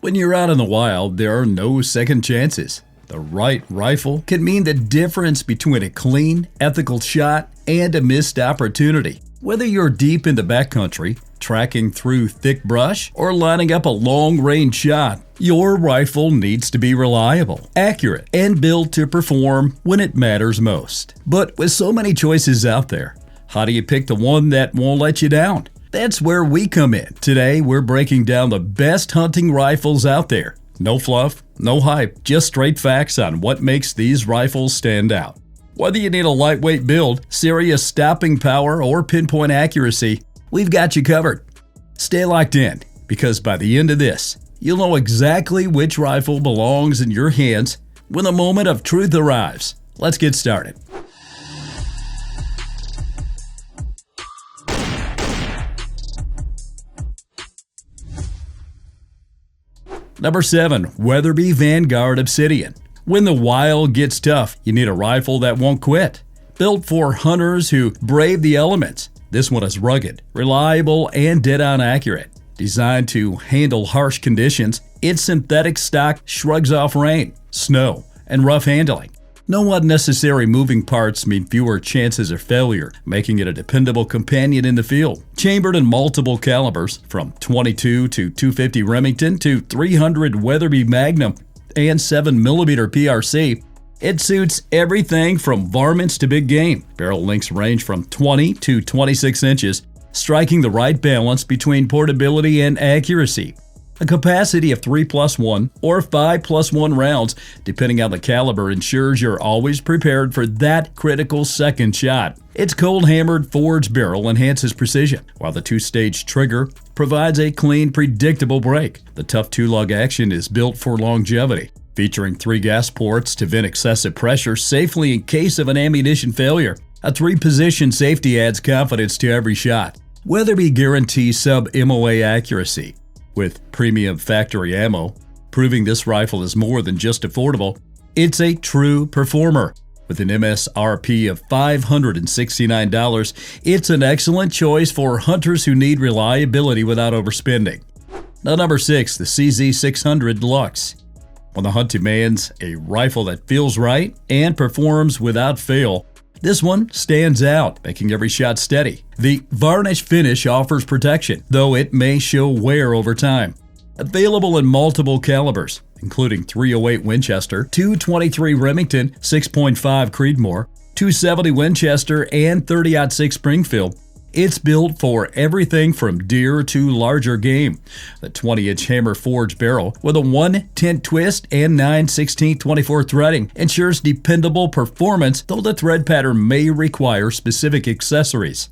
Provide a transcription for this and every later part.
When you're out in the wild, there are no second chances. The right rifle can mean the difference between a clean, ethical shot and a missed opportunity. Whether you're deep in the backcountry, tracking through thick brush, or lining up a long-range shot, your rifle needs to be reliable, accurate, and built to perform when it matters most. But with so many choices out there, how do you pick the one that won't let you down? That's where we come in. Today, we're breaking down the best hunting rifles out there. No fluff, no hype, just straight facts on what makes these rifles stand out. Whether you need a lightweight build, serious stopping power, or pinpoint accuracy, we've got you covered. Stay locked in, because by the end of this, you'll know exactly which rifle belongs in your hands when the moment of truth arrives. Let's get started. Number 7. Weatherby Vanguard Obsidian. When the wild gets tough, you need a rifle that won't quit. Built for hunters who brave the elements, this one is rugged, reliable, and dead-on accurate. Designed to handle harsh conditions, its synthetic stock shrugs off rain, snow, and rough handling. No unnecessary moving parts mean fewer chances of failure, making it a dependable companion in the field. Chambered in multiple calibers, from .22 to .250 Remington to .300 Weatherby Magnum and 7mm PRC, it suits everything from varmints to big game. Barrel lengths range from 20 to 26 inches, striking the right balance between portability and accuracy. A capacity of 3+1 or 5+1 rounds, depending on the caliber, ensures you're always prepared for that critical second shot. Its cold-hammered forged barrel enhances precision, while the two-stage trigger provides a clean, predictable break. The tough two-lug action is built for longevity, featuring 3 gas ports to vent excessive pressure safely in case of an ammunition failure. A 3-position safety adds confidence to every shot. Weatherby guarantees sub-MOA accuracy with premium factory ammo, proving this rifle is more than just affordable. It's a true performer. With an MSRP of $569, it's an excellent choice for hunters who need reliability without overspending. Now, number 6, the CZ600 Deluxe. When the hunt demands a rifle that feels right and performs without fail, this one stands out, making every shot steady. The varnish finish offers protection, though it may show wear over time. Available in multiple calibers, including .308 Winchester, .223 Remington, 6.5 Creedmoor, .270 Winchester, and .30-06 Springfield, it's built for everything from deer to larger game. The 20-inch hammer forged barrel with a 1/10 twist and 9/16/24 threading ensures dependable performance, though the thread pattern may require specific accessories.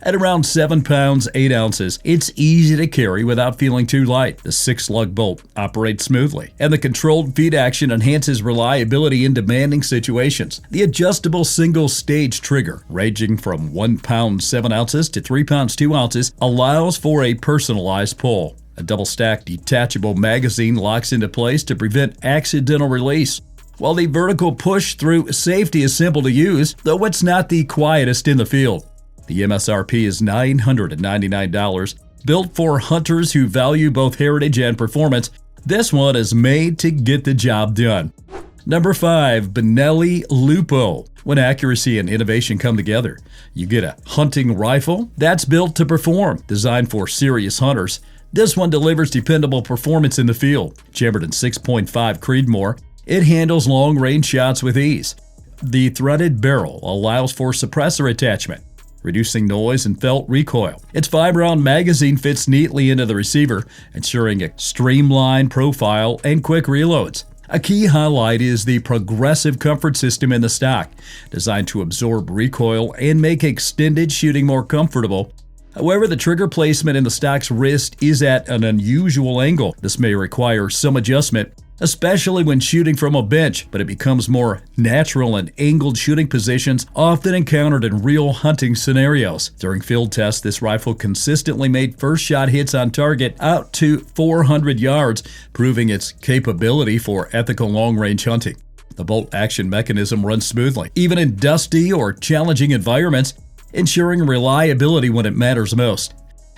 At around 7 pounds 8 ounces, it's easy to carry without feeling too light. The 6-lug bolt operates smoothly, and the controlled feed action enhances reliability in demanding situations. The adjustable single-stage trigger, ranging from 1 pound 7 ounces to 3 pounds 2 ounces, allows for a personalized pull. A double-stacked detachable magazine locks into place to prevent accidental release, while the vertical push-through safety is simple to use, though it's not the quietest in the field. The MSRP is $999. Built for hunters who value both heritage and performance, this one is made to get the job done. Number 5, Benelli Lupo. When accuracy and innovation come together, you get a hunting rifle that's built to perform. Designed for serious hunters, this one delivers dependable performance in the field. Chambered in 6.5 Creedmoor, it handles long-range shots with ease. The threaded barrel allows for suppressor attachment, reducing noise and felt recoil. Its 5-round magazine fits neatly into the receiver, ensuring a streamlined profile and quick reloads. A key highlight is the progressive comfort system in the stock, designed to absorb recoil and make extended shooting more comfortable. However, the trigger placement in the stock's wrist is at an unusual angle. This may require some adjustment, especially when shooting from a bench, but it becomes more natural in angled shooting positions often encountered in real hunting scenarios. During field tests, this rifle consistently made first shot hits on target out to 400 yards, proving its capability for ethical long-range hunting. The bolt action mechanism runs smoothly, even in dusty or challenging environments, ensuring reliability when it matters most.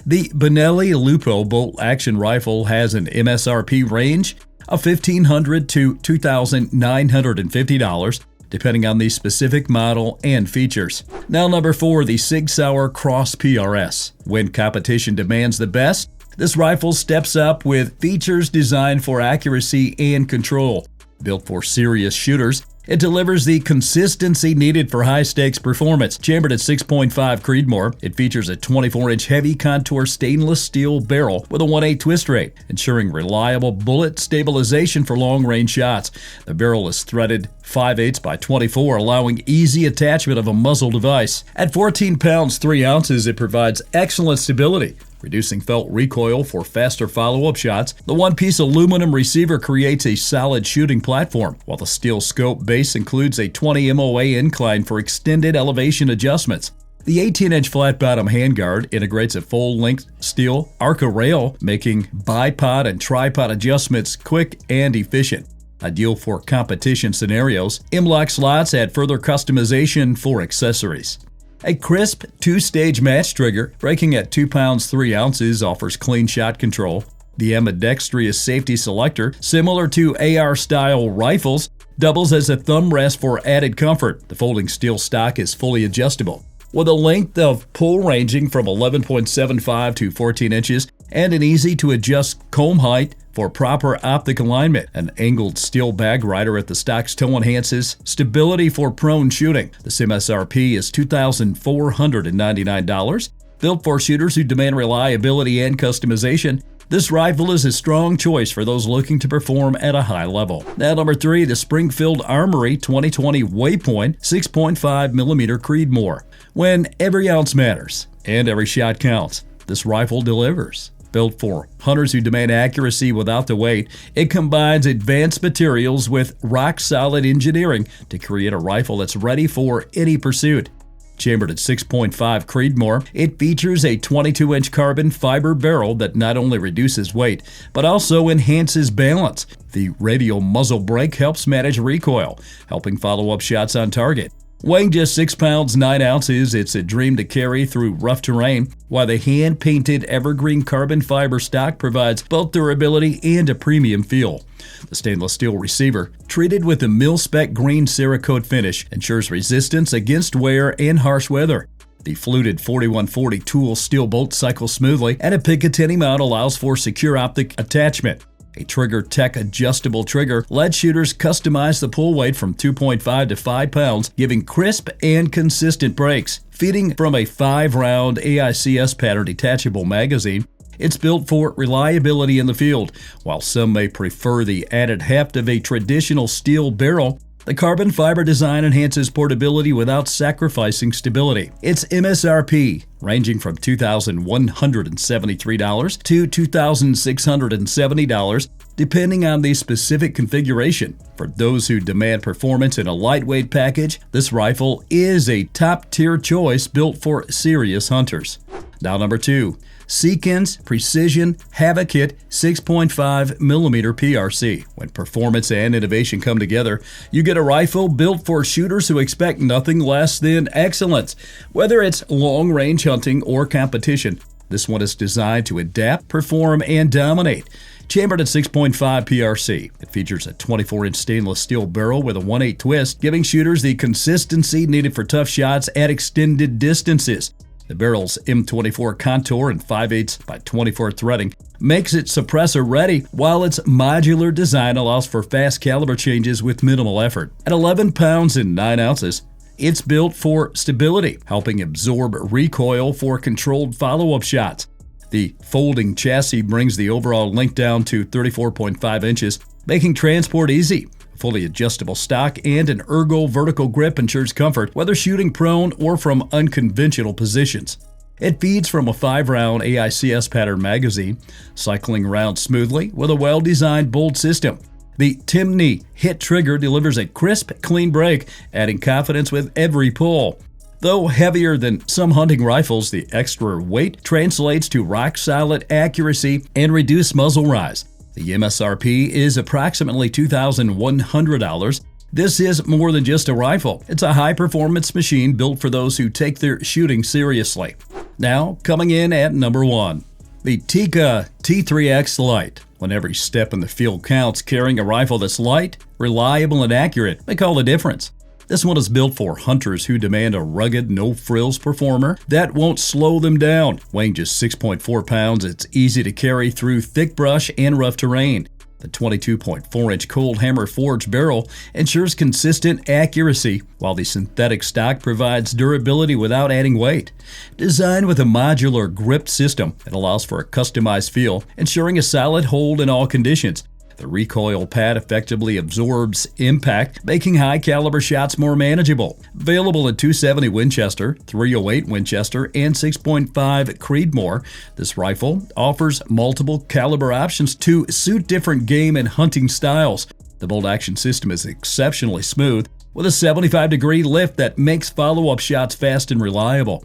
The Benelli Lupo bolt-action rifle has an MSRP range of $1,500 to $2,950, depending on the specific model and features. Now number 4, the Sig Sauer Cross PRS. When competition demands the best, this rifle steps up with features designed for accuracy and control. Built for serious shooters, it delivers the consistency needed for high-stakes performance. Chambered at 6.5 Creedmoor, it features a 24-inch heavy contour stainless steel barrel with a 1/8 twist rate, ensuring reliable bullet stabilization for long-range shots. The barrel is threaded 5/8 by 24, allowing easy attachment of a muzzle device. At 14 pounds 3 ounces, it provides excellent stability, reducing felt recoil for faster follow-up shots. The one-piece aluminum receiver creates a solid shooting platform, while the steel scope base includes a 20 MOA incline for extended elevation adjustments. The 18-inch flat-bottom handguard integrates a full-length steel Arca rail, making bipod and tripod adjustments quick and efficient. Ideal for competition scenarios, M-lock slots add further customization for accessories. A crisp 2-stage match trigger, breaking at 2 pounds 3 ounces, offers clean shot control. The ambidextrous safety selector, similar to AR-style rifles, doubles as a thumb rest for added comfort. The folding steel stock is fully adjustable, with a length of pull ranging from 11.75 to 14 inches and an easy-to-adjust comb height for proper optic alignment. An angled steel bag rider at the stock's toe enhances stability for prone shooting. This MSRP is $2,499. Built for shooters who demand reliability and customization, this rifle is a strong choice for those looking to perform at a high level. Now number 3, the Springfield Armory 2020 Waypoint 6.5mm Creedmoor. When every ounce matters and every shot counts, this rifle delivers. Built for hunters who demand accuracy without the weight, it combines advanced materials with rock-solid engineering to create a rifle that's ready for any pursuit. Chambered at 6.5 Creedmoor, it features a 22-inch carbon fiber barrel that not only reduces weight, but also enhances balance. The radial muzzle brake helps manage recoil, helping follow up shots on target. Weighing just 6 pounds 9 ounces, it's a dream to carry through rough terrain, while the hand-painted evergreen carbon fiber stock provides both durability and a premium feel. The stainless steel receiver, treated with a mil-spec green Cerakote finish, ensures resistance against wear and harsh weather. The fluted 4140 tool steel bolt cycles smoothly, and a Picatinny mount allows for secure optic attachment. A Trigger Tech adjustable trigger lets shooters customize the pull weight from 2.5 to 5 pounds, giving crisp and consistent breaks. Feeding from a 5-round AICS pattern detachable magazine, it's built for reliability in the field. While some may prefer the added heft of a traditional steel barrel, the carbon fiber design enhances portability without sacrificing stability. Its MSRP ranging from $2,173 to $2,670, depending on the specific configuration. For those who demand performance in a lightweight package, this rifle is a top-tier choice built for serious hunters. Now number 2. Seekins Precision Havak 6.5mm PRC. When performance and innovation come together, you get a rifle built for shooters who expect nothing less than excellence. Whether it's long-range hunting or competition, this one is designed to adapt, perform, and dominate. Chambered at 6.5 PRC, it features a 24-inch stainless steel barrel with a 1/8 twist, giving shooters the consistency needed for tough shots at extended distances. The barrel's M24 contour and 5/8 by 24 threading makes it suppressor ready, while its modular design allows for fast caliber changes with minimal effort. At 11 pounds and 9 ounces, it's built for stability, helping absorb recoil for controlled follow-up shots. The folding chassis brings the overall length down to 34.5 inches, making transport easy. Fully adjustable stock and an ergo vertical grip ensures comfort, whether shooting prone or from unconventional positions. It feeds from a 5-round AICS pattern magazine, cycling around smoothly with a well-designed bolt system. The Timney hit trigger delivers a crisp, clean break, adding confidence with every pull. Though heavier than some hunting rifles, the extra weight translates to rock-solid accuracy and reduced muzzle rise. The MSRP is approximately $2,100. This is more than just a rifle. It's a high-performance machine built for those who take their shooting seriously. Now, coming in at number 1, the Tikka T3x Lite. When every step in the field counts, carrying a rifle that's light, reliable, and accurate make all the difference. This one is built for hunters who demand a rugged, no-frills performer that won't slow them down. Weighing just 6.4 pounds, it's easy to carry through thick brush and rough terrain. The 22.4-inch cold hammer forged barrel ensures consistent accuracy, while the synthetic stock provides durability without adding weight. Designed with a modular grip system, it allows for a customized feel, ensuring a solid hold in all conditions. The recoil pad effectively absorbs impact, making high-caliber shots more manageable. Available in .270 Winchester, .308 Winchester, and 6.5 Creedmoor, this rifle offers multiple caliber options to suit different game and hunting styles. The bolt-action system is exceptionally smooth, with a 75-degree lift that makes follow-up shots fast and reliable.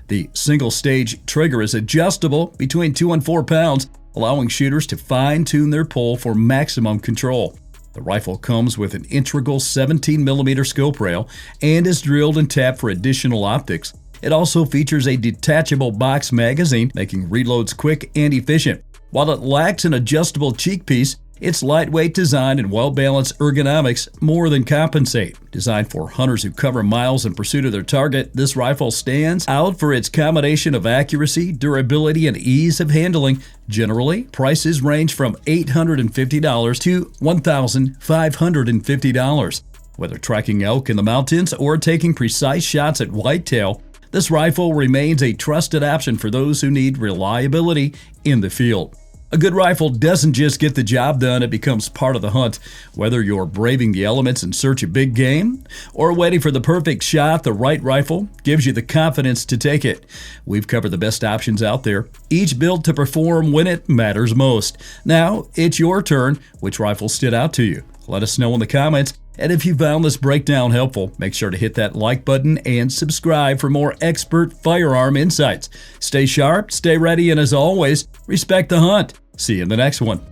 The single-stage trigger is adjustable between 2 and 4 pounds, allowing shooters to fine-tune their pull for maximum control. The rifle comes with an integral 17mm scope rail and is drilled and tapped for additional optics. It also features a detachable box magazine, making reloads quick and efficient. While it lacks an adjustable cheek piece, its lightweight design and well-balanced ergonomics more than compensate. Designed for hunters who cover miles in pursuit of their target, this rifle stands out for its combination of accuracy, durability, and ease of handling. Generally, prices range from $850 to $1,550. Whether tracking elk in the mountains or taking precise shots at whitetail, this rifle remains a trusted option for those who need reliability in the field. A good rifle doesn't just get the job done, it becomes part of the hunt. Whether you're braving the elements in search of big game or waiting for the perfect shot, the right rifle gives you the confidence to take it. We've covered the best options out there, each built to perform when it matters most. Now, it's your turn. Which rifle stood out to you? Let us know in the comments. And if you found this breakdown helpful, make sure to hit that like button and subscribe for more expert firearm insights. Stay sharp, stay ready, and as always, respect the hunt. See you in the next one.